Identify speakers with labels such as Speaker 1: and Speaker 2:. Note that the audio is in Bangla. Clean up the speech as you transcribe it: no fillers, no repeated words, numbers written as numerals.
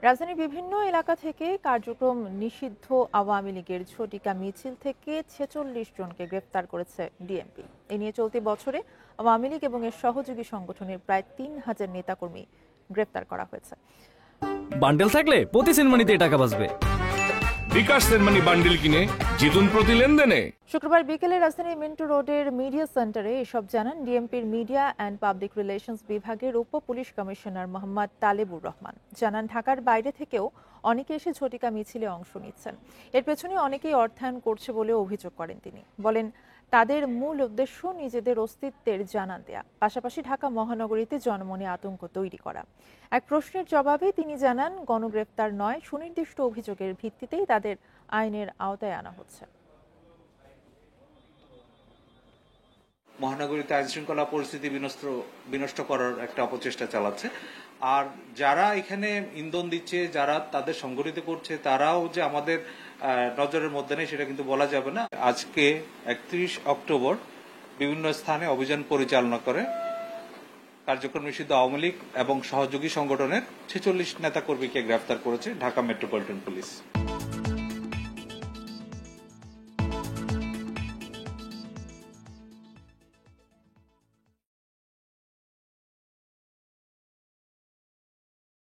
Speaker 1: রাজধানীর বিভিন্ন এলাকা থেকে কার্যক্রম নিষিদ্ধ আওয়ামী লীগের ঝটিকা মিছিল থেকে ৪৬ জনকে গ্রেফতার করেছে ডিএমপি। এ নিয়ে চলতি বছরে আওয়ামী লীগ এবং এর সহযোগী সংগঠনের প্রায় ৩,০০০ নেতাকর্মী গ্রেফতার করা হয়েছে।
Speaker 2: বান্ডেল থাকলে প্রতি সেনমানিতে টাকা বাঁচবে।
Speaker 3: বিকাশ সেনমানি বান্ডেল কিনে জিতুন প্রতি লেনদেনে।
Speaker 1: শুক্রবার বিকেলে রাজধানীর মিন্টু রোডের মিডিয়া সেন্টারে এসব জানান ডিএমপির মিডিয়া অ্যান্ড পাবলিক রিলেশনস বিভাগের উপ পুলিশ কমিশনার মোহাম্মদ তালেবুর রহমান। জানান ঢাকার বাইরে থেকেও অনেকে এসে ঝটিকা মিছিলে অংশ নিচ্ছেন। এর পেছনে অনেকেই অর্থায়ন করছে বলে অভিযোগ করেন তিনি। বলেন তাদের মূল উদ্দেশ্য নিজেদের অস্তিত্বের জানান দেয়া, পাশাপাশি ঢাকা মহানগরীতে জনমনে আতঙ্ক তৈরি করা। এক প্রশ্নের জবাবে তিনি জানান গণগ্রেফতার নয়, সুনির্দিষ্ট অভিযোগের ভিত্তিতেই তাদের আইনের আওতায় আনা হচ্ছে।
Speaker 4: মহানগরীতে আইন শৃঙ্খলা পরিস্থিতি বিনষ্ট করার একটা অপচেষ্টা চালাচ্ছে। আর যারা এখানে ইন্ধন দিচ্ছে, যারা তাদের সংগঠিত করছে, তারাও যে আমাদের নজরের মধ্যে নেই সেটা কিন্তু বলা যাবে না। আজকে ৩১ অক্টোবর বিভিন্ন স্থানে অভিযান পরিচালনা করে কার্যক্রম নিষিদ্ধ আওয়ামী লীগ এবং সহযোগী সংগঠনের ৪৬ নেতাকর্মীকে গ্রেফতার করেছে ঢাকা মেট্রোপলিটন পুলিশ।